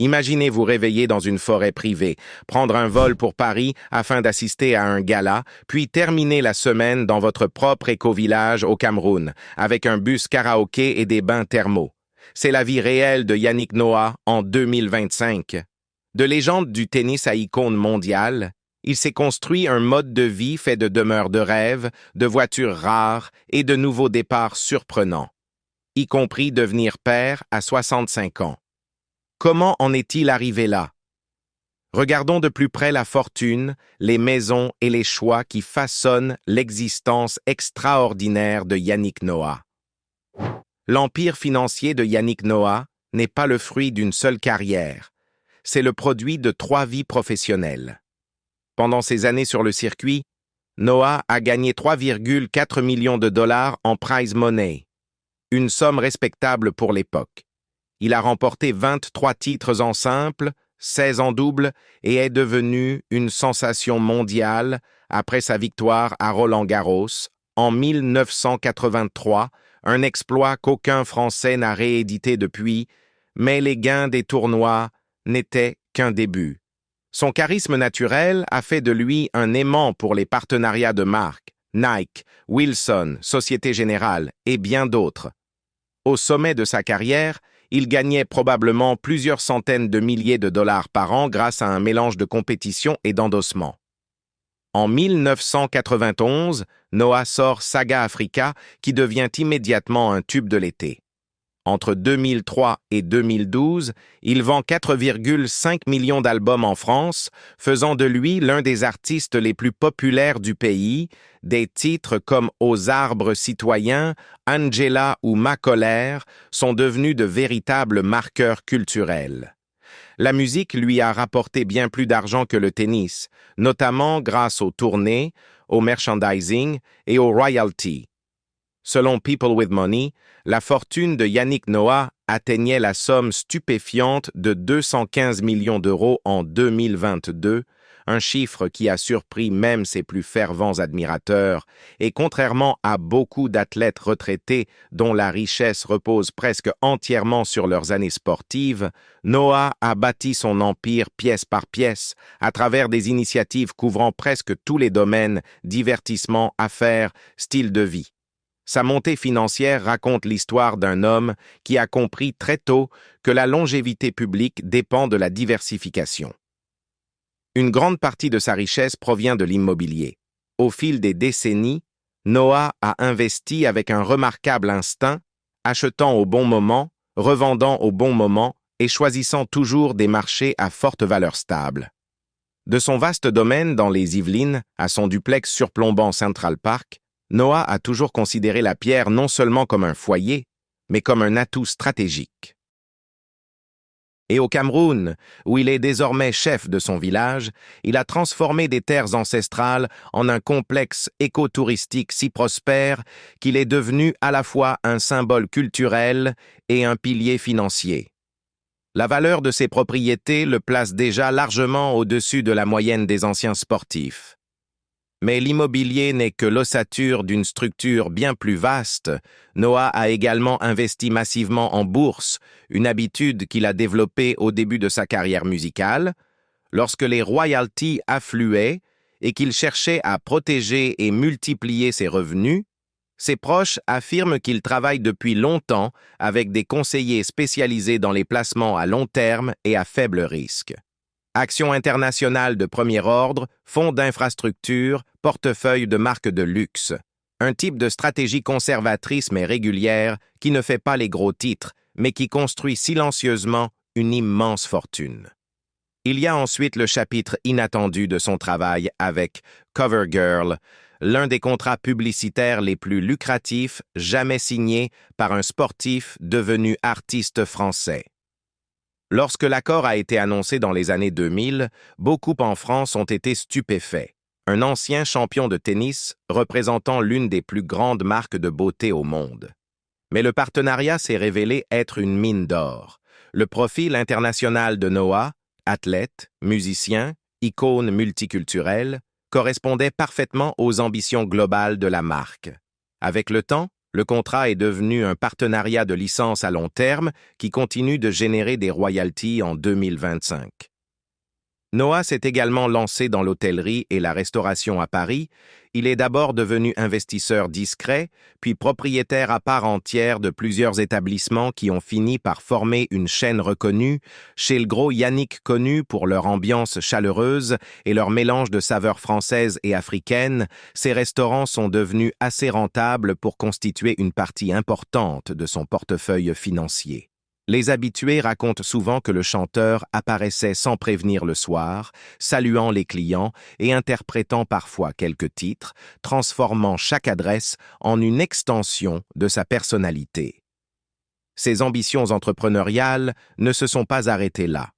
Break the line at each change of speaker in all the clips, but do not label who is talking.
Imaginez vous réveiller dans une forêt privée, prendre un vol pour Paris afin d'assister à un gala, puis terminer la semaine dans votre propre éco-village au Cameroun, avec un bus karaoké et des bains thermaux. C'est la vie réelle de Yannick Noah en 2025. De légende du tennis à icône mondiale, il s'est construit un mode de vie fait de demeures de rêve, de voitures rares et de nouveaux départs surprenants, y compris devenir père à 65 ans. Comment en est-il arrivé là? Regardons de plus près la fortune, les maisons et les choix qui façonnent l'existence extraordinaire de Yannick Noah. L'empire financier de Yannick Noah n'est pas le fruit d'une seule carrière, c'est le produit de 3 vies professionnelles. Pendant ses années sur le circuit, Noah a gagné 3,4 millions de dollars en prize money, une somme respectable pour l'époque. Il a remporté 23 titres en simple, 16 en double et est devenu une sensation mondiale après sa victoire à Roland-Garros en 1983, un exploit qu'aucun Français n'a réédité depuis, mais les gains des tournois n'étaient qu'un début. Son charisme naturel a fait de lui un aimant pour les partenariats de marque, Nike, Wilson, Société Générale et bien d'autres. Au sommet de sa carrière, il gagnait probablement plusieurs centaines de milliers de dollars par an grâce à un mélange de compétition et d'endossement. En 1991, Noah sort Saga Africa, qui devient immédiatement un tube de l'été. Entre 2003 et 2012, il vend 4,5 millions d'albums en France, faisant de lui l'un des artistes les plus populaires du pays, des titres comme Aux arbres citoyens, Angela ou Ma colère sont devenus de véritables marqueurs culturels. La musique lui a rapporté bien plus d'argent que le tennis, notamment grâce aux tournées, au merchandising et aux royalties. Selon People with Money, la fortune de Yannick Noah atteignait la somme stupéfiante de 215 millions d'euros en 2022, un chiffre qui a surpris même ses plus fervents admirateurs, et contrairement à beaucoup d'athlètes retraités dont la richesse repose presque entièrement sur leurs années sportives, Noah a bâti son empire pièce par pièce à travers des initiatives couvrant presque tous les domaines, divertissement, affaires, style de vie. Sa montée financière raconte l'histoire d'un homme qui a compris très tôt que la longévité publique dépend de la diversification. Une grande partie de sa richesse provient de l'immobilier. Au fil des décennies, Noah a investi avec un remarquable instinct, achetant au bon moment, revendant au bon moment et choisissant toujours des marchés à forte valeur stable. De son vaste domaine dans les Yvelines à son duplex surplombant Central Park, Noah a toujours considéré la pierre non seulement comme un foyer, mais comme un atout stratégique. Et au Cameroun, où il est désormais chef de son village, il a transformé des terres ancestrales en un complexe écotouristique si prospère qu'il est devenu à la fois un symbole culturel et un pilier financier. La valeur de ses propriétés le place déjà largement au-dessus de la moyenne des anciens sportifs. Mais l'immobilier n'est que l'ossature d'une structure bien plus vaste. Noah a également investi massivement en bourse, une habitude qu'il a développée au début de sa carrière musicale, lorsque les royalties affluaient et qu'il cherchait à protéger et multiplier ses revenus. Ses proches affirment qu'il travaille depuis longtemps avec des conseillers spécialisés dans les placements à long terme et à faible risque. Actions internationales de premier ordre, fonds d'infrastructure, portefeuille de marques de luxe. Un type de stratégie conservatrice mais régulière qui ne fait pas les gros titres, mais qui construit silencieusement une immense fortune. Il y a ensuite le chapitre inattendu de son travail avec CoverGirl, l'un des contrats publicitaires les plus lucratifs jamais signés par un sportif devenu artiste français. Lorsque l'accord a été annoncé dans les années 2000, beaucoup en France ont été stupéfaits. Un ancien champion de tennis représentant l'une des plus grandes marques de beauté au monde. Mais le partenariat s'est révélé être une mine d'or. Le profil international de Noah, athlète, musicien, icône multiculturelle, correspondait parfaitement aux ambitions globales de la marque. Avec le temps, Le contrat est devenu un partenariat de licence à long terme qui continue de générer des royalties en 2025. Noah s'est également lancé dans l'hôtellerie et la restauration à Paris. Il est d'abord devenu investisseur discret, puis propriétaire à part entière de plusieurs établissements qui ont fini par former une chaîne reconnue, chez le gros Yannick connu pour leur ambiance chaleureuse et leur mélange de saveurs françaises et africaines. Ces restaurants sont devenus assez rentables pour constituer une partie importante de son portefeuille financier. Les habitués racontent souvent que le chanteur apparaissait sans prévenir le soir, saluant les clients et interprétant parfois quelques titres, transformant chaque adresse en une extension de sa personnalité. Ses ambitions entrepreneuriales ne se sont pas arrêtées là.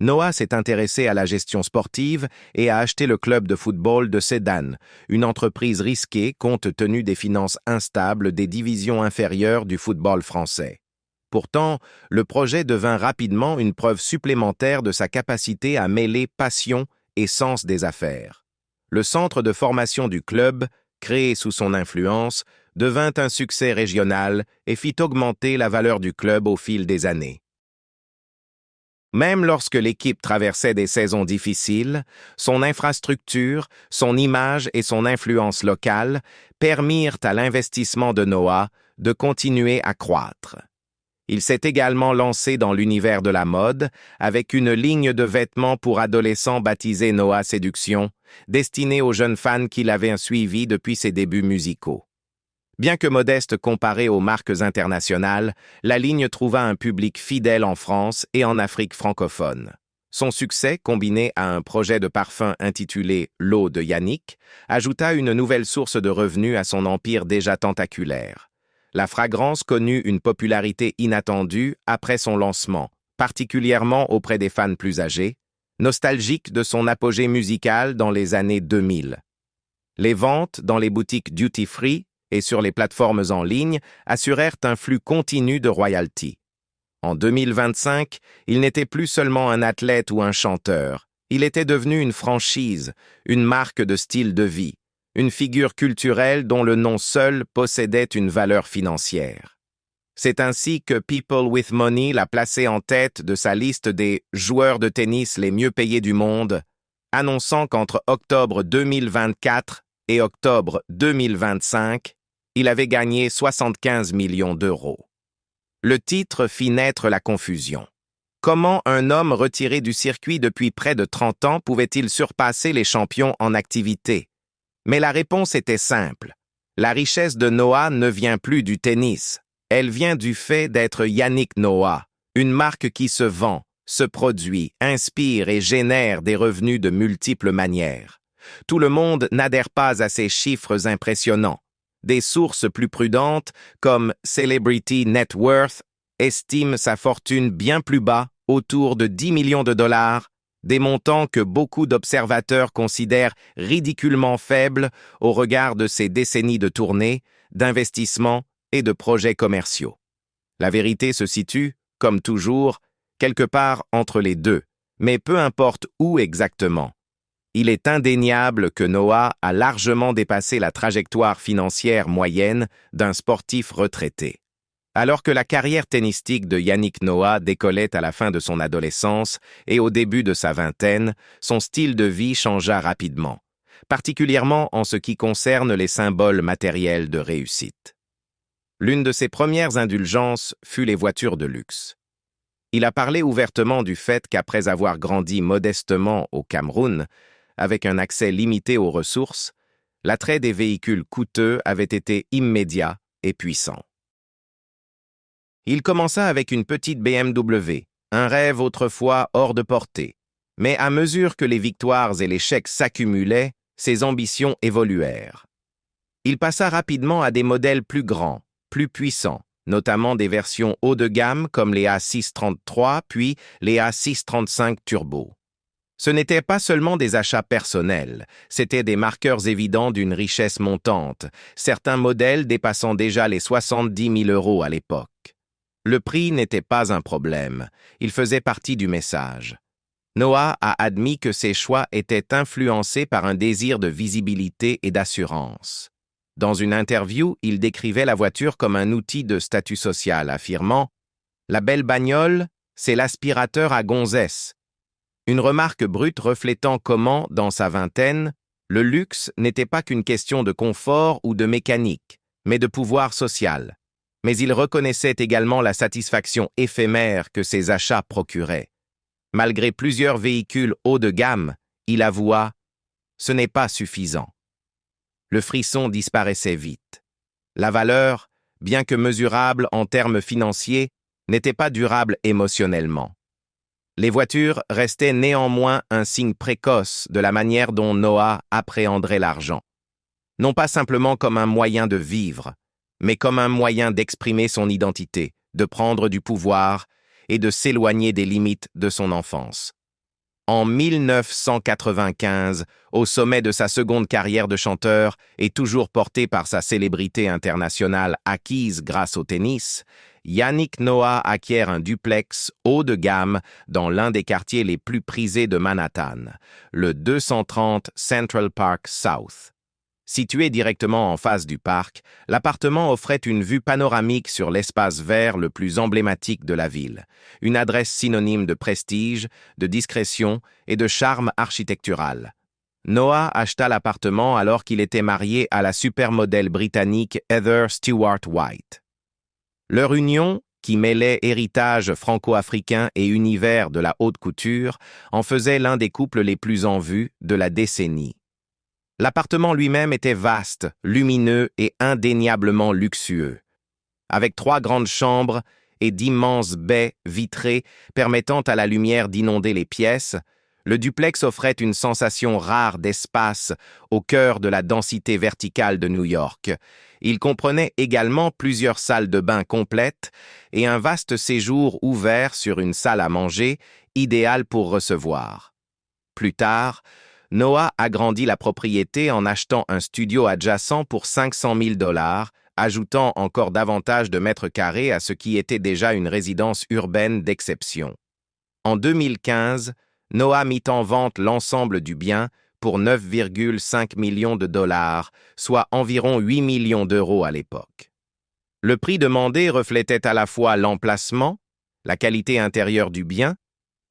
Noah s'est intéressé à la gestion sportive et a acheté le club de football de Sedan, une entreprise risquée compte tenu des finances instables des divisions inférieures du football français. Pourtant, le projet devint rapidement une preuve supplémentaire de sa capacité à mêler passion et sens des affaires. Le centre de formation du club, créé sous son influence, devint un succès régional et fit augmenter la valeur du club au fil des années. Même lorsque l'équipe traversait des saisons difficiles, son infrastructure, son image et son influence locale permirent à l'investissement de Noah de continuer à croître. Il s'est également lancé dans l'univers de la mode avec une ligne de vêtements pour adolescents baptisée Noah Séduction, destinée aux jeunes fans qui l'avaient suivi depuis ses débuts musicaux. Bien que modeste comparée aux marques internationales, la ligne trouva un public fidèle en France et en Afrique francophone. Son succès, combiné à un projet de parfum intitulé L'eau de Yannick, ajouta une nouvelle source de revenus à son empire déjà tentaculaire. La fragrance connut une popularité inattendue après son lancement, particulièrement auprès des fans plus âgés, nostalgiques de son apogée musical dans les années 2000. Les ventes dans les boutiques duty-free et sur les plateformes en ligne assurèrent un flux continu de royalties. En 2025, il n'était plus seulement un athlète ou un chanteur, il était devenu une franchise, une marque de style de vie, une figure culturelle dont le nom seul possédait une valeur financière. C'est ainsi que People with Money l'a placé en tête de sa liste des joueurs de tennis les mieux payés du monde, annonçant qu'entre octobre 2024 et octobre 2025, il avait gagné 75 millions d'euros. Le titre fit naître la confusion. Comment un homme retiré du circuit depuis près de 30 ans pouvait-il surpasser les champions en activité? Mais la réponse était simple. La richesse de Noah ne vient plus du tennis. Elle vient du fait d'être Yannick Noah, une marque qui se vend, se produit, inspire et génère des revenus de multiples manières. Tout le monde n'adhère pas à ces chiffres impressionnants. Des sources plus prudentes, comme Celebrity Net Worth, estiment sa fortune bien plus bas, autour de 10 millions de dollars, des montants que beaucoup d'observateurs considèrent ridiculement faibles au regard de ses décennies de tournées, d'investissements et de projets commerciaux. La vérité se situe, comme toujours, quelque part entre les deux, mais peu importe où exactement. Il est indéniable que Noah a largement dépassé la trajectoire financière moyenne d'un sportif retraité. Alors que la carrière tennistique de Yannick Noah décollait à la fin de son adolescence et au début de sa vingtaine, son style de vie changea rapidement, particulièrement en ce qui concerne les symboles matériels de réussite. L'une de ses premières indulgences fut les voitures de luxe. Il a parlé ouvertement du fait qu'après avoir grandi modestement au Cameroun, avec un accès limité aux ressources, l'attrait des véhicules coûteux avait été immédiat et puissant. Il commença avec une petite BMW, un rêve autrefois hors de portée. Mais à mesure que les victoires et les chèques s'accumulaient, ses ambitions évoluèrent. Il passa rapidement à des modèles plus grands, plus puissants, notamment des versions haut de gamme comme les A633 puis les A635 Turbo. Ce n'étaient pas seulement des achats personnels, c'étaient des marqueurs évidents d'une richesse montante, certains modèles dépassant déjà les 70 000 € à l'époque. Le prix n'était pas un problème, il faisait partie du message. Noah a admis que ses choix étaient influencés par un désir de visibilité et d'assurance. Dans une interview, il décrivait la voiture comme un outil de statut social, affirmant « La belle bagnole, c'est l'aspirateur à gonzesse ». Une remarque brute reflétant comment, dans sa vingtaine, le luxe n'était pas qu'une question de confort ou de mécanique, mais de pouvoir social. Mais il reconnaissait également la satisfaction éphémère que ses achats procuraient. Malgré plusieurs véhicules haut de gamme, il avoua « Ce n'est pas suffisant ». Le frisson disparaissait vite. La valeur, bien que mesurable en termes financiers, n'était pas durable émotionnellement. Les voitures restaient néanmoins un signe précoce de la manière dont Noah appréhenderait l'argent. Non pas simplement comme un moyen de vivre, mais comme un moyen d'exprimer son identité, de prendre du pouvoir et de s'éloigner des limites de son enfance. En 1995, au sommet de sa seconde carrière de chanteur et toujours porté par sa célébrité internationale acquise grâce au tennis, Yannick Noah acquiert un duplex haut de gamme dans l'un des quartiers les plus prisés de Manhattan, le 230 Central Park South. Situé directement en face du parc, l'appartement offrait une vue panoramique sur l'espace vert le plus emblématique de la ville, une adresse synonyme de prestige, de discrétion et de charme architectural. Noah acheta l'appartement alors qu'il était marié à la supermodèle britannique Heather Stewart-White. Leur union, qui mêlait héritage franco-africain et univers de la haute couture, en faisait l'un des couples les plus en vue de la décennie. L'appartement lui-même était vaste, lumineux et indéniablement luxueux. Avec 3 grandes chambres et d'immenses baies vitrées permettant à la lumière d'inonder les pièces, le duplex offrait une sensation rare d'espace au cœur de la densité verticale de New York. Il comprenait également plusieurs salles de bain complètes et un vaste séjour ouvert sur une salle à manger, idéale pour recevoir. Plus tard, Noah agrandit la propriété en achetant un studio adjacent pour 500 000 $, ajoutant encore davantage de mètres carrés à ce qui était déjà une résidence urbaine d'exception. En 2015, Noah mit en vente l'ensemble du bien pour 9,5 millions de $, soit environ 8 millions d'euros à l'époque. Le prix demandé reflétait à la fois l'emplacement, la qualité intérieure du bien,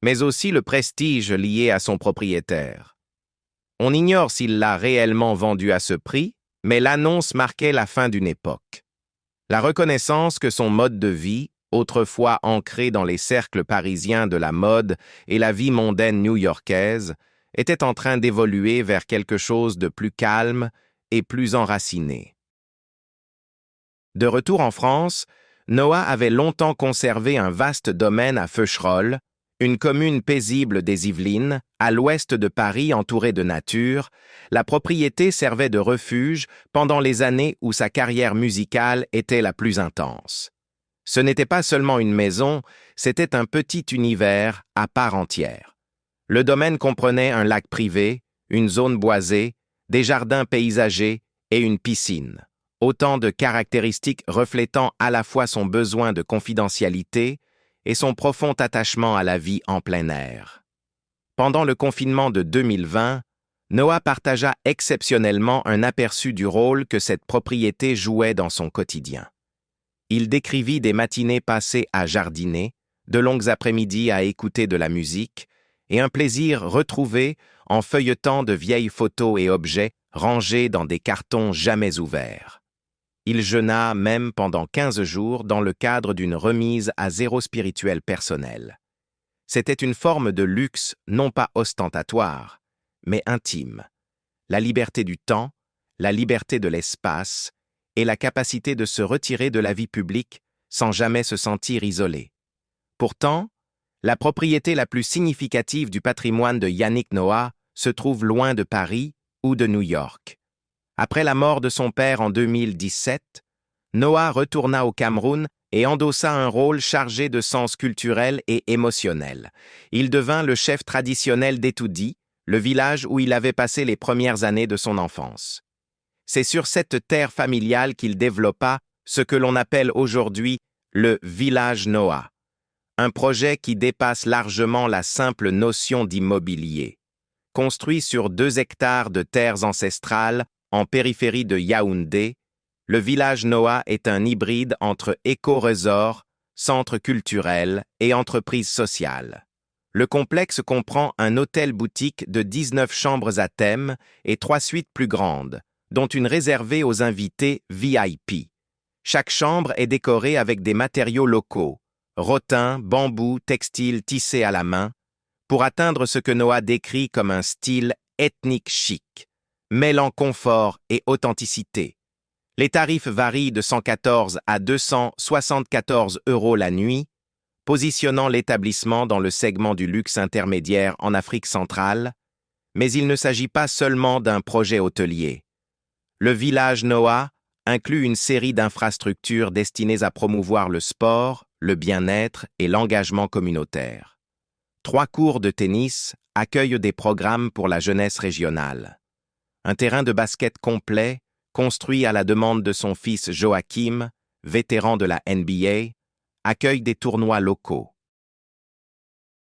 mais aussi le prestige lié à son propriétaire. On ignore s'il l'a réellement vendu à ce prix, mais l'annonce marquait la fin d'une époque. La reconnaissance que son mode de vie, autrefois ancré dans les cercles parisiens de la mode et la vie mondaine new-yorkaise, était en train d'évoluer vers quelque chose de plus calme et plus enraciné. De retour en France, Noah avait longtemps conservé un vaste domaine à Feucherolles, une commune paisible des Yvelines, à l'ouest de Paris entourée de nature. La propriété servait de refuge pendant les années où sa carrière musicale était la plus intense. Ce n'était pas seulement une maison, c'était un petit univers à part entière. Le domaine comprenait un lac privé, une zone boisée, des jardins paysagers et une piscine. Autant de caractéristiques reflétant à la fois son besoin de confidentialité et son profond attachement à la vie en plein air. Pendant le confinement de 2020, Noah partagea exceptionnellement un aperçu du rôle que cette propriété jouait dans son quotidien. Il décrivit des matinées passées à jardiner, de longues après-midi à écouter de la musique, et un plaisir retrouvé en feuilletant de vieilles photos et objets rangés dans des cartons jamais ouverts. Il jeûna même pendant 15 jours dans le cadre d'une remise à zéro spirituel personnel. C'était une forme de luxe non pas ostentatoire, mais intime. La liberté du temps, la liberté de l'espace et la capacité de se retirer de la vie publique sans jamais se sentir isolé. Pourtant, la propriété la plus significative du patrimoine de Yannick Noah se trouve loin de Paris ou de New York. Après la mort de son père en 2017, Noah retourna au Cameroun et endossa un rôle chargé de sens culturel et émotionnel. Il devint le chef traditionnel d'Etoudi, le village où il avait passé les premières années de son enfance. C'est sur cette terre familiale qu'il développa ce que l'on appelle aujourd'hui le village Noah, un projet qui dépasse largement la simple notion d'immobilier. Construit sur 2 hectares de terres ancestrales, en périphérie de Yaoundé, le village Noa est un hybride entre éco-resort, centre culturel et entreprise sociale. Le complexe comprend un hôtel-boutique de 19 chambres à thème et 3 suites plus grandes, dont une réservée aux invités VIP. Chaque chambre est décorée avec des matériaux locaux, rotin, bambou, textile tissé à la main, pour atteindre ce que Noa décrit comme un style ethnique chic, mêlant confort et authenticité. Les tarifs varient de 114 à 274 € la nuit, positionnant l'établissement dans le segment du luxe intermédiaire en Afrique centrale, mais il ne s'agit pas seulement d'un projet hôtelier. Le village Noa inclut une série d'infrastructures destinées à promouvoir le sport, le bien-être et l'engagement communautaire. 3 cours de tennis accueillent des programmes pour la jeunesse régionale. Un terrain de basket complet, construit à la demande de son fils Joachim, vétéran de la NBA, accueille des tournois locaux.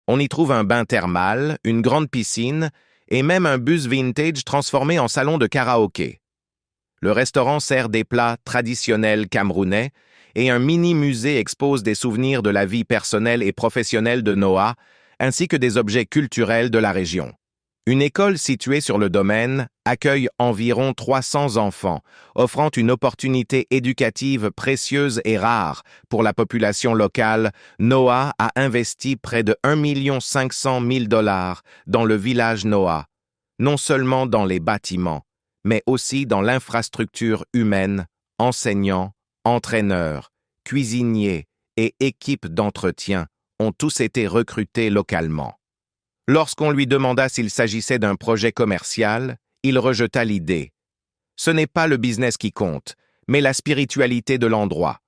On y trouve un bain thermal, une grande piscine et même un bus vintage transformé en salon de karaoké. Le restaurant sert des plats traditionnels camerounais et un mini-musée expose des souvenirs de la vie personnelle et professionnelle de Noa, ainsi que des objets culturels de la région. Une école située sur le domaine accueille environ 300 enfants, offrant une opportunité éducative précieuse et rare pour la population locale. Noa a investi près de 1,5 million dans le village Noa, non seulement dans les bâtiments, mais aussi dans l'infrastructure humaine, enseignants, entraîneurs, cuisiniers et équipes d'entretien ont tous été recrutés localement. Lorsqu'on lui demanda s'il s'agissait d'un projet commercial, il rejeta l'idée. Ce n'est pas le business qui compte, mais la spiritualité de l'endroit.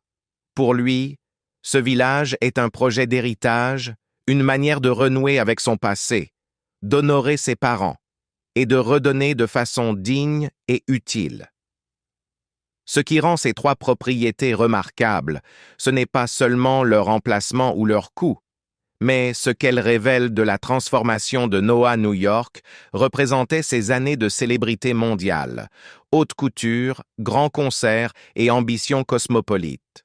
Pour lui, ce village est un projet d'héritage, une manière de renouer avec son passé, d'honorer ses parents et de redonner de façon digne et utile. Ce qui rend ces 3 propriétés remarquables, ce n'est pas seulement leur emplacement ou leur coût, mais ce qu'elle révèle de la transformation de Noa New York représentait ces années de célébrité mondiale, haute couture, grands concerts et ambition cosmopolite.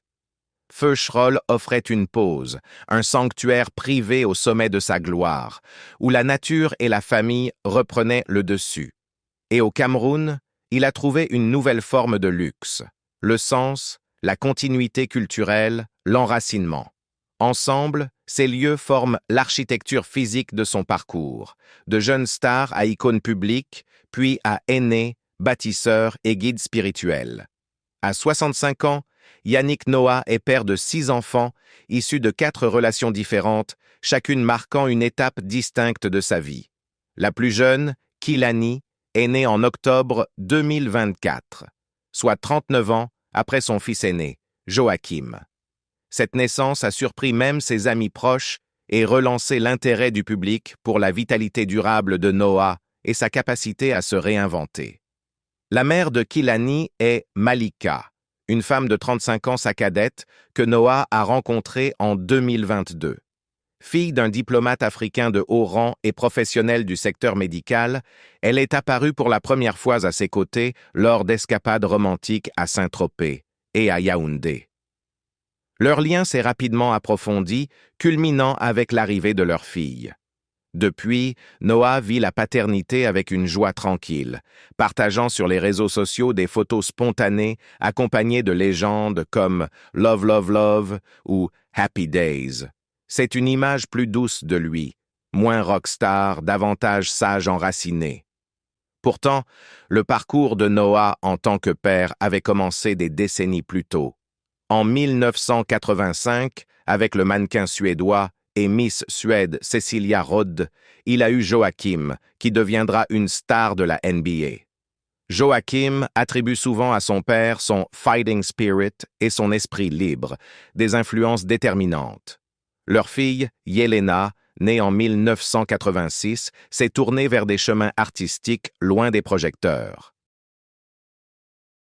Feucherolles offrait une pause, un sanctuaire privé au sommet de sa gloire, où la nature et la famille reprenaient le dessus. Et au Cameroun, il a trouvé une nouvelle forme de luxe, le sens, la continuité culturelle, l'enracinement. Ensemble, ces lieux forment l'architecture physique de son parcours, de jeune star à icône publique, puis à aîné, bâtisseur et guide spirituel. À 65 ans, Yannick Noa est père de 6 enfants, issus de 4 relations différentes, chacune marquant une étape distincte de sa vie. La plus jeune, Kilani, est née en octobre 2024, soit 39 ans après son fils aîné, Joachim. Cette naissance a surpris même ses amis proches et relancé l'intérêt du public pour la vitalité durable de Noa et sa capacité à se réinventer. La mère de Kilani est Malika, une femme de 35 ans, sa cadette, que Noa a rencontrée en 2022. Fille d'un diplomate africain de haut rang et professionnel du secteur médical, elle est apparue pour la première fois à ses côtés lors d'escapades romantiques à Saint-Tropez et à Yaoundé. Leur lien s'est rapidement approfondi, culminant avec l'arrivée de leur fille. Depuis, Noa vit la paternité avec une joie tranquille, partageant sur les réseaux sociaux des photos spontanées accompagnées de légendes comme Love, Love, Love ou Happy Days. C'est une image plus douce de lui, moins rockstar, davantage sage enraciné. Pourtant, le parcours de Noa en tant que père avait commencé des décennies plus tôt. En 1985, avec le mannequin suédois et Miss Suède Cecilia Rodd, il a eu Joachim, qui deviendra une star de la NBA. Joachim attribue souvent à son père son fighting spirit et son esprit libre, des influences déterminantes. Leur fille, Yelena, née en 1986, s'est tournée vers des chemins artistiques loin des projecteurs.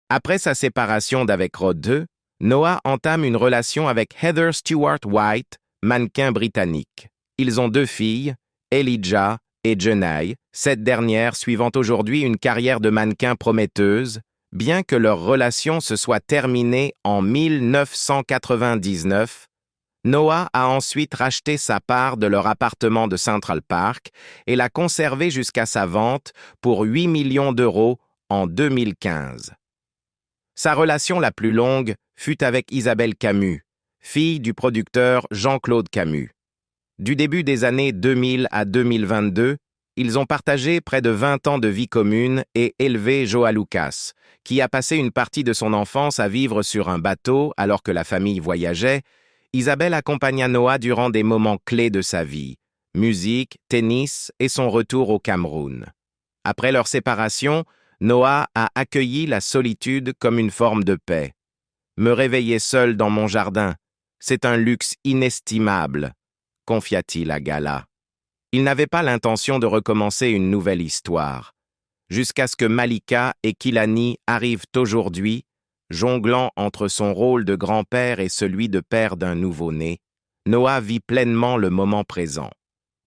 Après sa séparation d'avec Rodd II, Noa entame une relation avec Heather Stewart White, mannequin britannique. Ils ont 2 filles, Elijah et Jenai, cette dernière suivant aujourd'hui une carrière de mannequin prometteuse, bien que leur relation se soit terminée en 1999. Noah a ensuite racheté sa part de leur appartement de Central Park et l'a conservé jusqu'à sa vente pour 8 millions d'euros en 2015. Sa relation la plus longue fut avec Isabelle Camus, fille du producteur Jean-Claude Camus. Du début des années 2000 à 2022, ils ont partagé près de 20 ans de vie commune et élevé Joa Lucas, qui a passé une partie de son enfance à vivre sur un bateau alors que la famille voyageait. Isabelle accompagna Noah durant des moments clés de sa vie, musique, tennis et son retour au Cameroun. Après leur séparation, Noah a accueilli la solitude comme une forme de paix. Me réveiller seul dans mon jardin, c'est un luxe inestimable, confia-t-il à Gala. Il n'avait pas l'intention de recommencer une nouvelle histoire, jusqu'à ce que Malika et Kilani arrivent aujourd'hui, jonglant entre son rôle de grand-père et celui de père d'un nouveau-né. Noah vit pleinement le moment présent.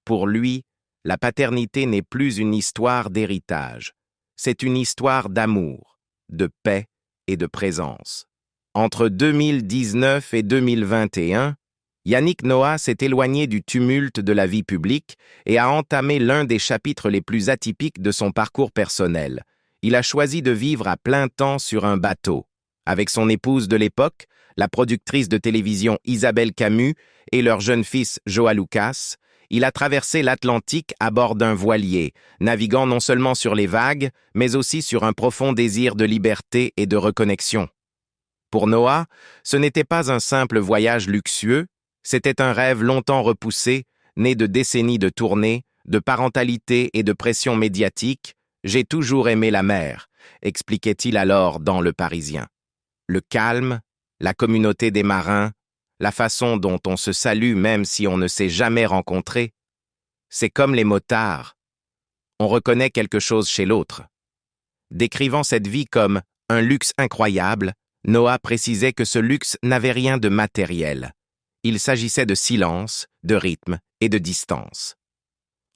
Pour lui, la paternité n'est plus une histoire d'héritage, c'est une histoire d'amour, de paix et de présence. Entre 2019 et 2021, Yannick Noah s'est éloigné du tumulte de la vie publique et a entamé l'un des chapitres les plus atypiques de son parcours personnel. Il a choisi de vivre à plein temps sur un bateau, avec son épouse de l'époque, la productrice de télévision Isabelle Camus et leur jeune fils Joa Lucas. Il a traversé l'Atlantique à bord d'un voilier, naviguant non seulement sur les vagues, mais aussi sur un profond désir de liberté et de reconnexion. Pour Noah, ce n'était pas un simple voyage luxueux, c'était un rêve longtemps repoussé, né de décennies de tournées, de parentalité et de pression médiatique. « J'ai toujours aimé la mer », expliquait-il alors dans Le Parisien. Le calme, la communauté des marins, la façon dont on se salue même si on ne s'est jamais rencontré. C'est comme les motards. On reconnaît quelque chose chez l'autre. Décrivant cette vie comme un luxe incroyable, Noah précisait que ce luxe n'avait rien de matériel. Il s'agissait de silence, de rythme et de distance.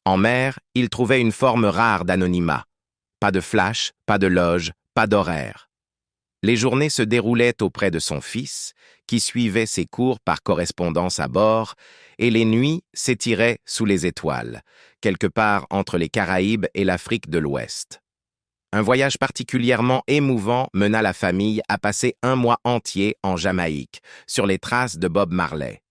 En mer, il trouvait une forme rare d'anonymat. Pas de flash, pas de loge, pas d'horaire. Les journées se déroulaient auprès de son fils, qui suivait ses cours par correspondance à bord, et les nuits s'étiraient sous les étoiles, quelque part entre les Caraïbes et l'Afrique de l'Ouest. Un voyage particulièrement émouvant mena la famille à passer un mois entier en Jamaïque, sur les traces de Bob Marley.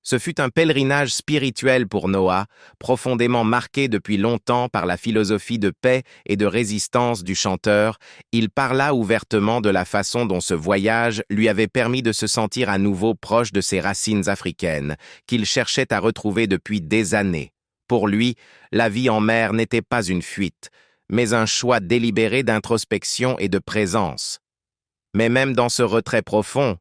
Ce fut un pèlerinage spirituel pour Noah, profondément marqué depuis longtemps par la philosophie de paix et de résistance du chanteur. Il parla ouvertement de la façon dont ce voyage lui avait permis de se sentir à nouveau proche de ses racines africaines, qu'il cherchait à retrouver depuis des années. Pour lui, la vie en mer n'était pas une fuite, mais un choix délibéré d'introspection et de présence. Mais même dans ce retrait profond,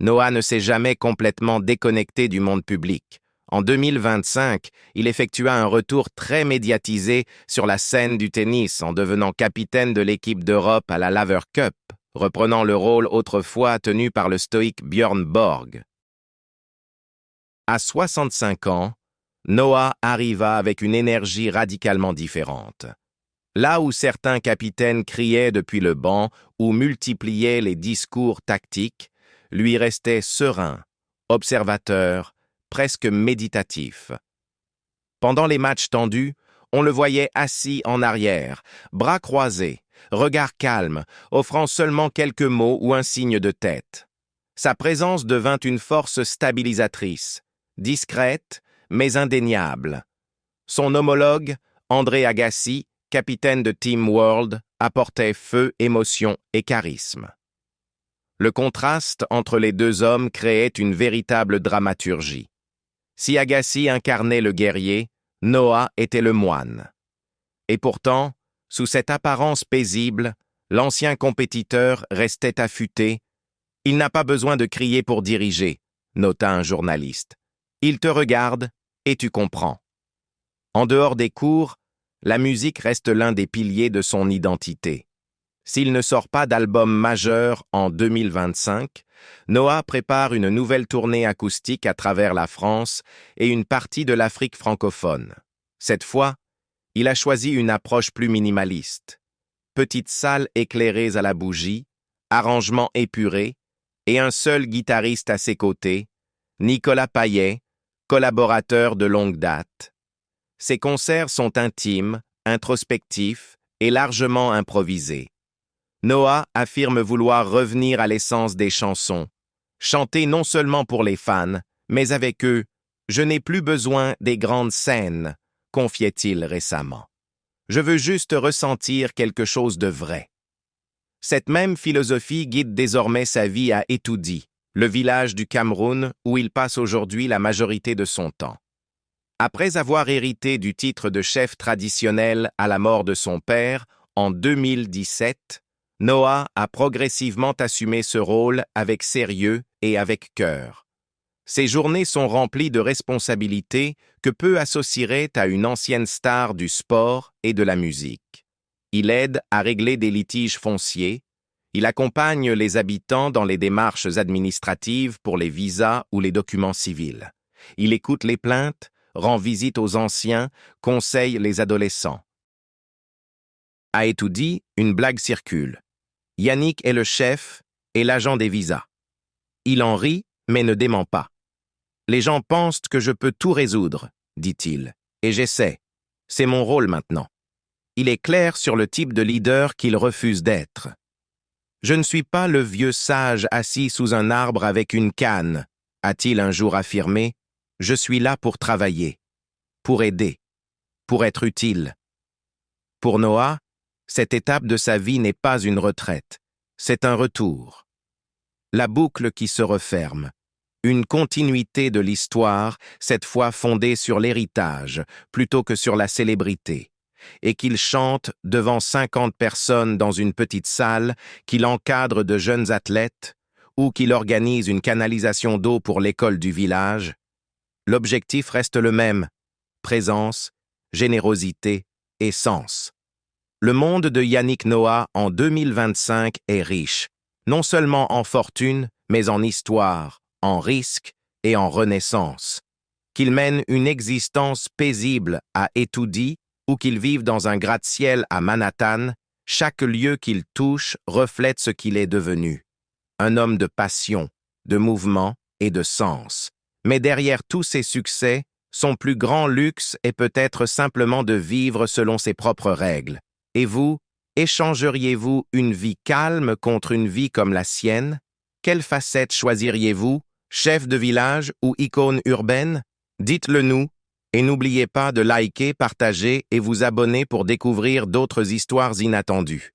Noah ne s'est jamais complètement déconnecté du monde public. En 2025, il effectua un retour très médiatisé sur la scène du tennis en devenant capitaine de l'équipe d'Europe à la Laver Cup, reprenant le rôle autrefois tenu par le stoïque Björn Borg. À 65 ans, Noah arriva avec une énergie radicalement différente. Là où certains capitaines criaient depuis le banc ou multipliaient les discours tactiques, lui restait serein, observateur, presque méditatif. Pendant les matchs tendus, on le voyait assis en arrière, bras croisés, regard calme, offrant seulement quelques mots ou un signe de tête. Sa présence devint une force stabilisatrice, discrète mais indéniable. Son homologue, André Agassi, capitaine de Team World, apportait feu, émotion et charisme. Le contraste entre les deux hommes créait une véritable dramaturgie. Si Agassi incarnait le guerrier, Noah était le moine. Et pourtant, sous cette apparence paisible, l'ancien compétiteur restait affûté. « Il n'a pas besoin de crier pour diriger », nota un journaliste. « Il te regarde et tu comprends. » En dehors des cours, la musique reste l'un des piliers de son identité. S'il ne sort pas d'album majeur en 2025, Noah prépare une nouvelle tournée acoustique à travers la France et une partie de l'Afrique francophone. Cette fois, Il a choisi une approche plus minimaliste. Petites salles éclairées à la bougie, arrangements épurés, et un seul guitariste à ses côtés, Nicolas Payet, collaborateur de longue date. Ses concerts sont intimes, introspectifs et largement improvisés. Noah affirme vouloir revenir à l'essence des chansons, chanter non seulement pour les fans, mais avec eux. Je n'ai plus besoin des grandes scènes, confiait-il récemment. Je veux juste ressentir quelque chose de vrai. Cette même philosophie guide désormais sa vie à Etoudi, le village du Cameroun où il passe aujourd'hui la majorité de son temps. Après avoir hérité du titre de chef traditionnel à la mort de son père en 2017, Noah a progressivement assumé ce rôle avec sérieux et avec cœur. Ses journées sont remplies de responsabilités que peu associeraient à une ancienne star du sport et de la musique. Il aide à régler des litiges fonciers, il accompagne les habitants dans les démarches administratives pour les visas ou les documents civils. Il écoute les plaintes, rend visite aux anciens, conseille les adolescents. À Etoudi, une blague circule. Yannick est le chef et l'agent des visas. Il en rit, mais ne dément pas. Les gens pensent que je peux tout résoudre, dit-il, et j'essaie. C'est mon rôle maintenant. Il est clair sur le type de leader qu'il refuse d'être. Je ne suis pas le vieux sage assis sous un arbre avec une canne, a-t-il un jour affirmé. Je suis là pour travailler, pour aider, pour être utile. Pour Noah, cette étape de sa vie n'est pas une retraite, c'est un retour. La boucle qui se referme. Une continuité de l'histoire, cette fois fondée sur l'héritage, plutôt que sur la célébrité, et qu'il chante devant 50 personnes dans une petite salle, qu'il encadre de jeunes athlètes, ou qu'il organise une canalisation d'eau pour l'école du village. L'objectif reste le même, présence, générosité et sens. Le monde de Yannick Noah en 2025 est riche, non seulement en fortune, mais en histoire, en risque et en renaissance. Qu'il mène une existence paisible à Etoudi ou qu'il vive dans un gratte-ciel à Manhattan, chaque lieu qu'il touche reflète ce qu'il est devenu. Un homme de passion, de mouvement et de sens. Mais derrière tous ses succès, son plus grand luxe est peut-être simplement de vivre selon ses propres règles. Et vous, échangeriez-vous une vie calme contre une vie comme la sienne? Quelle facette choisiriez-vous? Chef de village ou icône urbaine? Dites-le nous, et n'oubliez pas de liker, partager et vous abonner pour découvrir d'autres histoires inattendues.